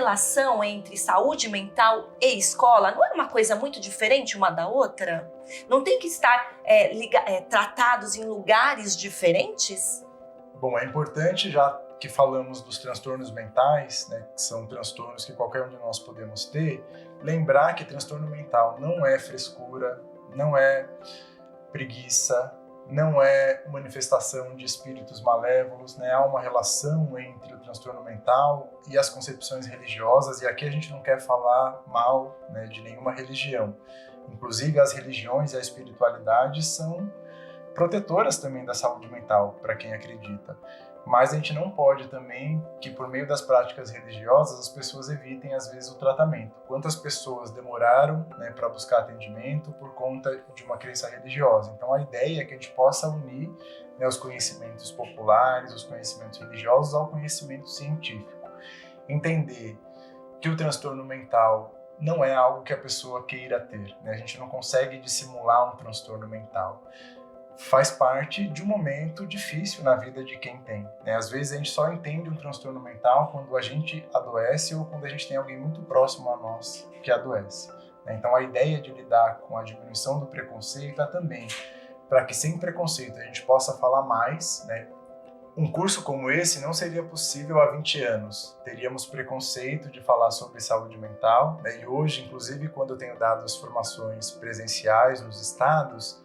relação entre saúde mental e escola não é uma coisa muito diferente uma da outra? Não tem que estar tratados em lugares diferentes? Bom, é importante, já que falamos dos transtornos mentais, né, que são transtornos que qualquer um de nós podemos ter, lembrar que transtorno mental não é frescura, não é preguiça, não é manifestação de espíritos malévolos, né? Há uma relação entre o transtorno mental e as concepções religiosas, e aqui a gente não quer falar mal, né, de nenhuma religião. Inclusive, as religiões e a espiritualidade são protetoras também da saúde mental, para quem acredita. Mas a gente não pode também que, por meio das práticas religiosas, as pessoas evitem, às vezes, o tratamento. Quantas pessoas demoraram, né, para buscar atendimento por conta de uma crença religiosa? Então, a ideia é que a gente possa unir, né, os conhecimentos populares, os conhecimentos religiosos ao conhecimento científico. Entender que o transtorno mental não é algo que a pessoa queira ter, né? A gente não consegue dissimular um transtorno mental. Faz parte de um momento difícil na vida de quem tem, né? Às vezes a gente só entende um transtorno mental quando a gente adoece ou quando a gente tem alguém muito próximo a nós que adoece, né? Então a ideia de lidar com a diminuição do preconceito é também para que sem preconceito a gente possa falar mais, né? Um curso como esse não seria possível há 20 anos. Teríamos preconceito de falar sobre saúde mental, né? E hoje, inclusive, quando eu tenho dado as formações presenciais nos estados,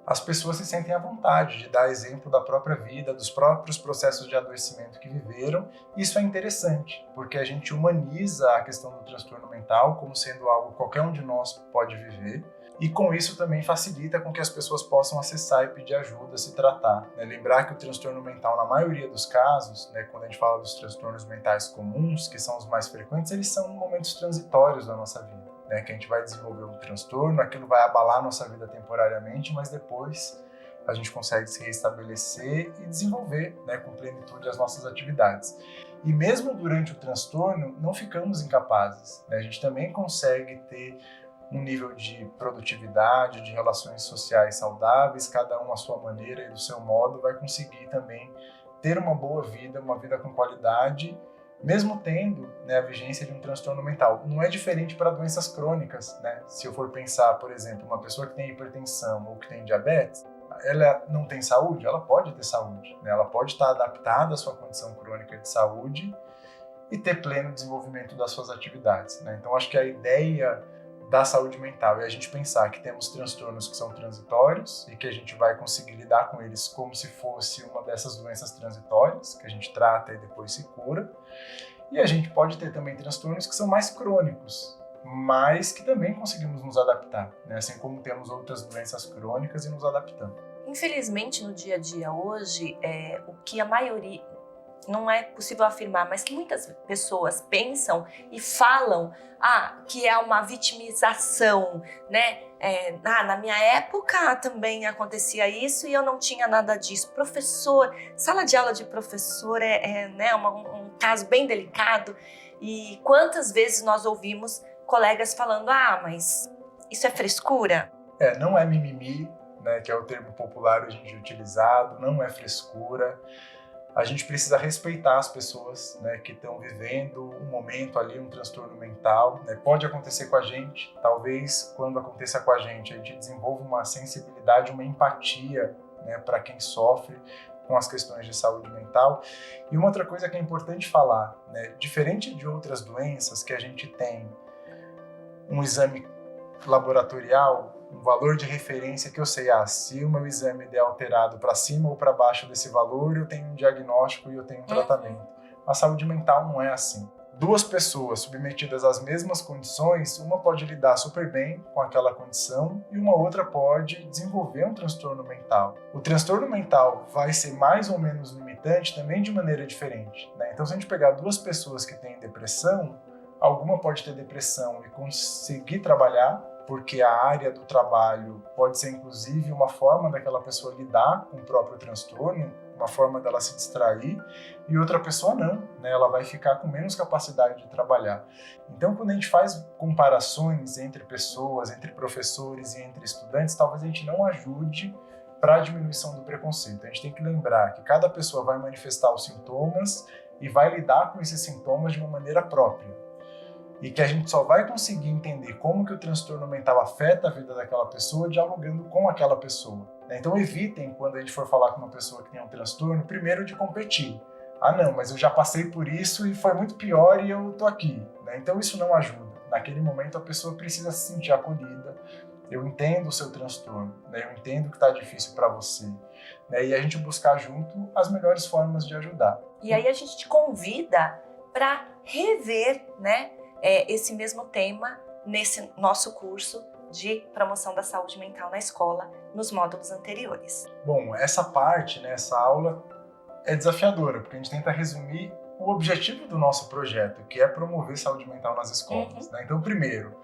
as pessoas se sentem à vontade de dar exemplo da própria vida, dos próprios processos de adoecimento que viveram. Isso é interessante, porque a gente humaniza a questão do transtorno mental como sendo algo que qualquer um de nós pode viver, e com isso também facilita com que as pessoas possam acessar e pedir ajuda, se tratar, né? Lembrar que o transtorno mental, na maioria dos casos, né, quando a gente fala dos transtornos mentais comuns, que são os mais frequentes, eles são momentos transitórios da nossa vida, né, que a gente vai desenvolver um transtorno, aquilo vai abalar a nossa vida temporariamente, mas depois a gente consegue se restabelecer e desenvolver, né, com plenitude as nossas atividades. E mesmo durante o transtorno, não ficamos incapazes, né? A gente também consegue ter um nível de produtividade, de relações sociais saudáveis, cada um à sua maneira e do seu modo vai conseguir também ter uma boa vida, uma vida com qualidade, mesmo tendo, né, a vigência de um transtorno mental. Não é diferente para doenças crônicas, né? Se eu for pensar, por exemplo, uma pessoa que tem hipertensão ou que tem diabetes, ela não tem saúde? Ela pode ter saúde, né? Ela pode estar adaptada à sua condição crônica de saúde e ter pleno desenvolvimento das suas atividades, né? Então, acho que a ideia da saúde mental é a gente pensar que temos transtornos que são transitórios e que a gente vai conseguir lidar com eles como se fosse uma dessas doenças transitórias, que a gente trata e depois se cura. E a gente pode ter também transtornos que são mais crônicos, mas que também conseguimos nos adaptar, né? Assim como temos outras doenças crônicas e nos adaptamos. Infelizmente, no dia a dia hoje, o que a maioria, não é possível afirmar, mas que muitas pessoas pensam e falam que é uma vitimização, né? Na minha época também acontecia isso e eu não tinha nada disso. Professor, sala de aula de professor né, um caso bem delicado, e quantas vezes nós ouvimos colegas falando, mas isso é frescura? Não é mimimi, né, que é o termo popular hoje em dia utilizado, não é frescura. A gente precisa respeitar as pessoas, né, que estão vivendo um momento ali, um transtorno mental, né? Pode acontecer com a gente, talvez quando aconteça com a gente desenvolva uma sensibilidade, uma empatia, né, para quem sofre com as questões de saúde mental. E uma outra coisa que é importante falar, né, diferente de outras doenças que a gente tem um exame laboratorial, um valor de referência que eu sei, se o meu exame der alterado para cima ou para baixo desse valor, eu tenho um diagnóstico e eu tenho um tratamento. A saúde mental não é assim. Duas pessoas submetidas às mesmas condições, uma pode lidar super bem com aquela condição e uma outra pode desenvolver um transtorno mental. O transtorno mental vai ser mais ou menos limitante também de maneira diferente, né? Então, se a gente pegar duas pessoas que têm depressão, alguma pode ter depressão e conseguir trabalhar, porque a área do trabalho pode ser, inclusive, uma forma daquela pessoa lidar com o próprio transtorno, uma forma dela se distrair, e outra pessoa não, né? Ela vai ficar com menos capacidade de trabalhar. Então, quando a gente faz comparações entre pessoas, entre professores e entre estudantes, talvez a gente não ajude para a diminuição do preconceito. A gente tem que lembrar que cada pessoa vai manifestar os sintomas e vai lidar com esses sintomas de uma maneira própria. e que a gente só vai conseguir entender como que o transtorno mental afeta a vida daquela pessoa dialogando com aquela pessoa. Então evitem, quando a gente for falar com uma pessoa que tem um transtorno, primeiro de competir. Ah não, mas eu já passei por isso e foi muito pior e eu tô aqui. Então isso não ajuda. Naquele momento a pessoa precisa se sentir acolhida. Eu entendo o seu transtorno, eu entendo que está difícil para você. E a gente buscar junto as melhores formas de ajudar. E aí a gente te convida para rever, esse mesmo tema nesse nosso curso de promoção da saúde mental na escola, nos módulos anteriores. Bom, essa parte, essa aula é desafiadora, porque a gente tenta resumir o objetivo do nosso projeto, que é promover saúde mental nas escolas. Então, primeiro,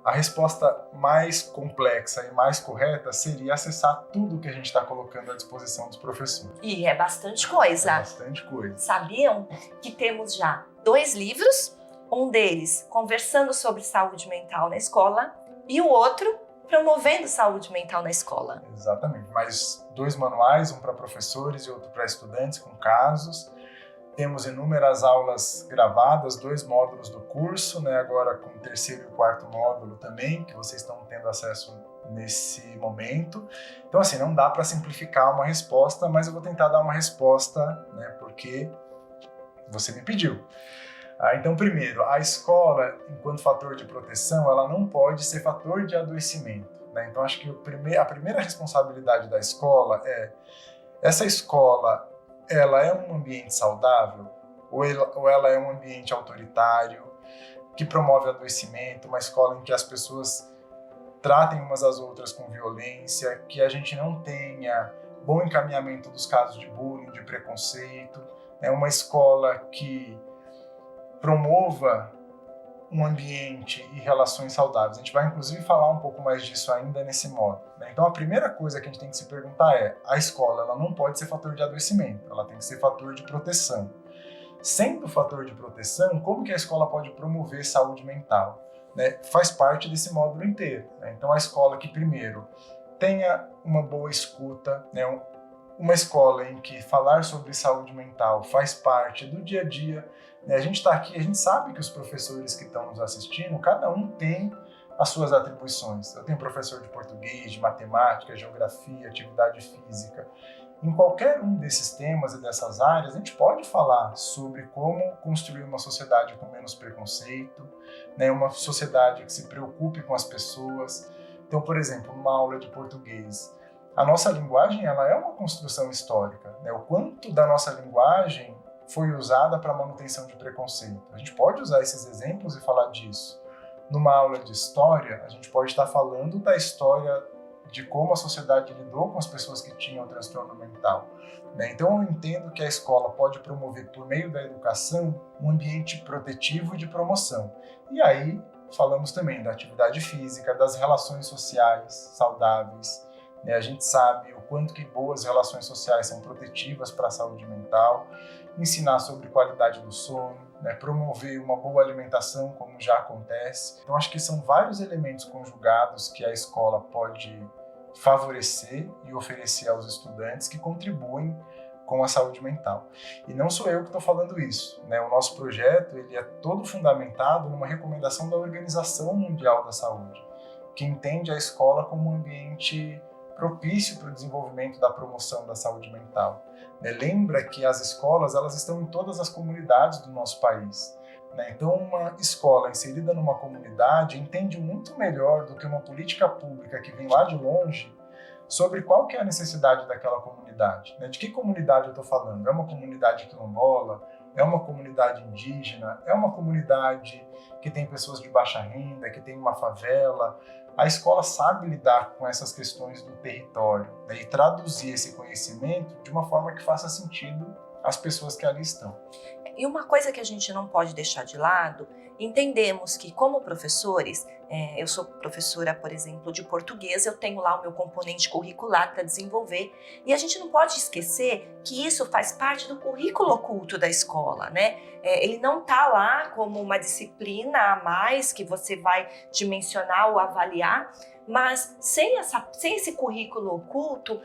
a resposta mais complexa e mais correta seria acessar tudo que a gente está colocando à disposição dos professores. E é bastante coisa. É bastante coisa. Sabiam que temos já 2 livros, um deles conversando sobre saúde mental na escola e o outro promovendo saúde mental na escola. Exatamente, mais 2 manuais, um para professores e outro para estudantes com casos. Temos inúmeras aulas gravadas, 2 módulos do curso, agora com o 3º e o 4º módulo também, que vocês estão tendo acesso nesse momento. Então, assim, não dá para simplificar uma resposta, mas eu vou tentar dar uma resposta, porque você me pediu. Então, primeiro, a escola, enquanto fator de proteção, ela não pode ser fator de adoecimento. Então, acho que a primeira responsabilidade da escola é essa escola. Ela é um ambiente saudável ou ela é um ambiente autoritário que promove adoecimento, uma escola em que as pessoas tratem umas às outras com violência, que a gente não tenha bom encaminhamento dos casos de bullying, de preconceito, uma escola que promova um ambiente e relações saudáveis. A gente vai, inclusive, falar um pouco mais disso ainda nesse módulo. Então, a primeira coisa que a gente tem que se perguntar é: a escola ela não pode ser fator de adoecimento, ela tem que ser fator de proteção. Sendo fator de proteção, como que a escola pode promover saúde mental? Faz parte desse módulo inteiro. Então, a escola que, primeiro, tenha uma boa escuta, uma escola em que falar sobre saúde mental faz parte do dia a dia. A gente está aqui, a gente sabe que os professores que estão nos assistindo, cada um tem as suas atribuições. Eu tenho professor de português, de matemática, geografia, atividade física. Em qualquer um desses temas e dessas áreas, a gente pode falar sobre como construir uma sociedade com menos preconceito, uma sociedade que se preocupe com as pessoas. Então, por exemplo, numa aula de português, a nossa linguagem ela é uma construção histórica. O quanto da nossa linguagem foi usada para manutenção de preconceito. A gente pode usar esses exemplos e falar disso. Numa aula de história, a gente pode estar falando da história de como a sociedade lidou com as pessoas que tinham transtorno mental. Então eu entendo que a escola pode promover, por meio da educação, um ambiente protetivo e de promoção. E aí falamos também da atividade física, das relações sociais saudáveis. A gente sabe o quanto que boas relações sociais são protetivas para a saúde mental, ensinar sobre qualidade do sono, promover uma boa alimentação, como já acontece. Então, acho que são vários elementos conjugados que a escola pode favorecer e oferecer aos estudantes que contribuem com a saúde mental. E não sou eu que estou falando isso. O nosso projeto ele é todo fundamentado numa recomendação da Organização Mundial da Saúde, que entende a escola como um ambiente propício para o desenvolvimento da promoção da saúde mental. Lembra que as escolas elas estão em todas as comunidades do nosso país. Então, uma escola inserida numa comunidade entende muito melhor do que uma política pública que vem lá de longe sobre qual que é a necessidade daquela comunidade. De que comunidade eu estou falando? É uma comunidade quilombola? É uma comunidade indígena? É uma comunidade que tem pessoas de baixa renda, que tem uma favela? A escola sabe lidar com essas questões do território e traduzir esse conhecimento de uma forma que faça sentido às pessoas que ali estão. E uma coisa que a gente não pode deixar de lado, entendemos que como professores, eu sou professora, por exemplo, de português, eu tenho lá o meu componente curricular para desenvolver e a gente não pode esquecer que isso faz parte do currículo oculto da escola, ele não está lá como uma disciplina a mais que você vai dimensionar ou avaliar, mas sem esse currículo oculto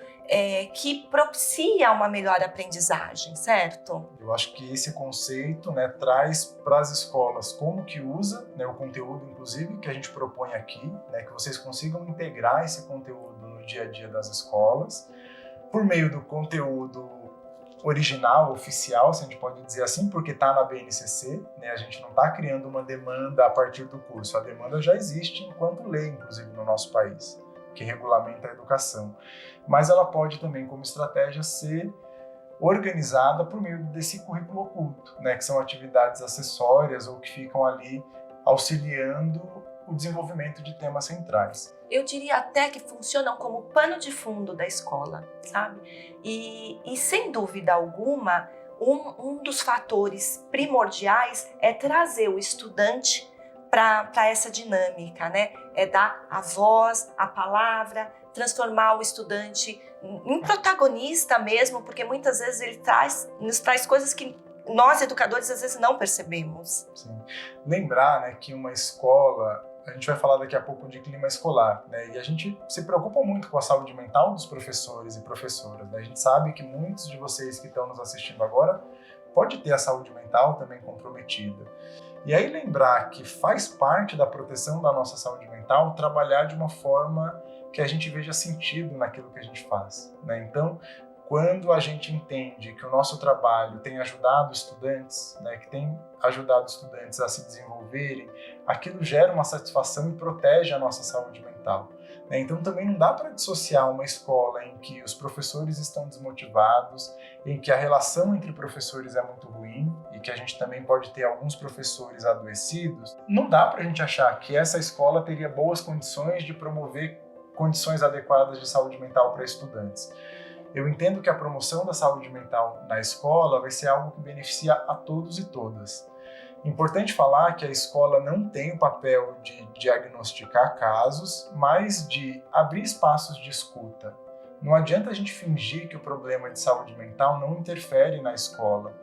que propicia uma melhor aprendizagem, certo? Eu acho que esse conceito, né, traz para as escolas como que usa, né, o conteúdo, inclusive, que a gente propõe aqui, né, que vocês consigam integrar esse conteúdo no dia a dia das escolas, por meio do conteúdo original, oficial, se a gente pode dizer assim, porque está na BNCC, né? A gente não está criando uma demanda a partir do curso, a demanda já existe enquanto lei, inclusive, no nosso país, que regulamenta a educação. Mas ela pode também, como estratégia, ser organizada por meio desse currículo oculto, né? Que são atividades acessórias ou que ficam ali auxiliando o desenvolvimento de temas centrais. Eu diria até que funcionam como pano de fundo da escola, sabe? E sem dúvida alguma, um dos fatores primordiais é trazer o estudante para essa dinâmica, né? É dar a voz, a palavra, transformar o estudante em protagonista mesmo, porque muitas vezes ele nos traz coisas que nós, educadores, às vezes não percebemos. Sim. Lembrar, né, que uma escola, a gente vai falar daqui a pouco de clima escolar, né, e a gente se preocupa muito com a saúde mental dos professores e professoras, né? A gente sabe que muitos de vocês que estão nos assistindo agora pode ter a saúde mental também comprometida. E aí lembrar que faz parte da proteção da nossa saúde mental trabalhar de uma forma que a gente veja sentido naquilo que a gente faz, né? Então, quando a gente entende que o nosso trabalho tem ajudado estudantes, né, que tem ajudado estudantes a se desenvolverem, aquilo gera uma satisfação e protege a nossa saúde mental, né? Então também não dá para dissociar uma escola em que os professores estão desmotivados, em que a relação entre professores é muito ruim e que a gente também pode ter alguns professores adoecidos. Não dá para a gente achar que essa escola teria boas condições de promover condições adequadas de saúde mental para estudantes. Eu entendo que a promoção da saúde mental na escola vai ser algo que beneficia a todos e todas. Importante falar que a escola não tem o papel de diagnosticar casos, mas de abrir espaços de escuta. Não adianta a gente fingir que o problema de saúde mental não interfere na escola.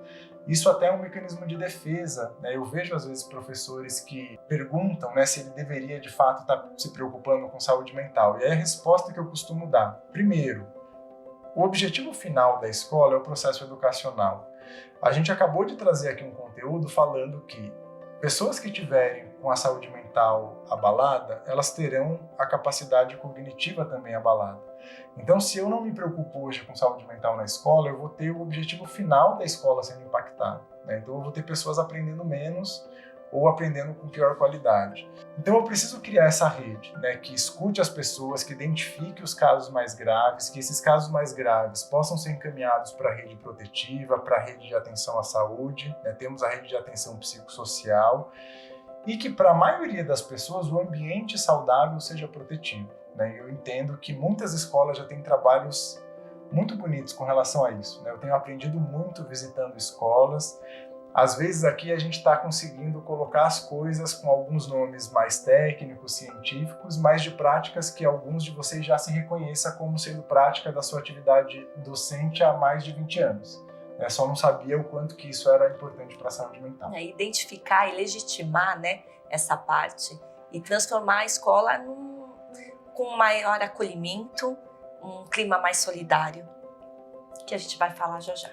Isso até é um mecanismo de defesa, né? Eu vejo às vezes professores que perguntam, né, se ele deveria de fato estar se preocupando com saúde mental. E aí a resposta que eu costumo dar: primeiro, o objetivo final da escola é o processo educacional. A gente acabou de trazer aqui um conteúdo falando que pessoas que tiverem com a saúde mental abalada, elas terão a capacidade cognitiva também abalada. Então, se eu não me preocupo hoje com saúde mental na escola, eu vou ter o objetivo final da escola sendo impactado, né? Então, eu vou ter pessoas aprendendo menos ou aprendendo com pior qualidade. Então eu preciso criar essa rede, né, que escute as pessoas, que identifique os casos mais graves, que esses casos mais graves possam ser encaminhados para a rede protetiva, para a rede de atenção à saúde, né? Temos a rede de atenção psicossocial, e que para a maioria das pessoas o ambiente saudável seja protetivo, né? Eu entendo que muitas escolas já têm trabalhos muito bonitos com relação a isso, né? Eu tenho aprendido muito visitando escolas. Às vezes aqui a gente está conseguindo colocar as coisas com alguns nomes mais técnicos, científicos, mas de práticas que alguns de vocês já se reconheçam como sendo prática da sua atividade docente há mais de 20 anos. Só não sabia o quanto que isso era importante para a saúde mental. Identificar e legitimar, né, essa parte e transformar a escola com um maior acolhimento, um clima mais solidário, que a gente vai falar já já.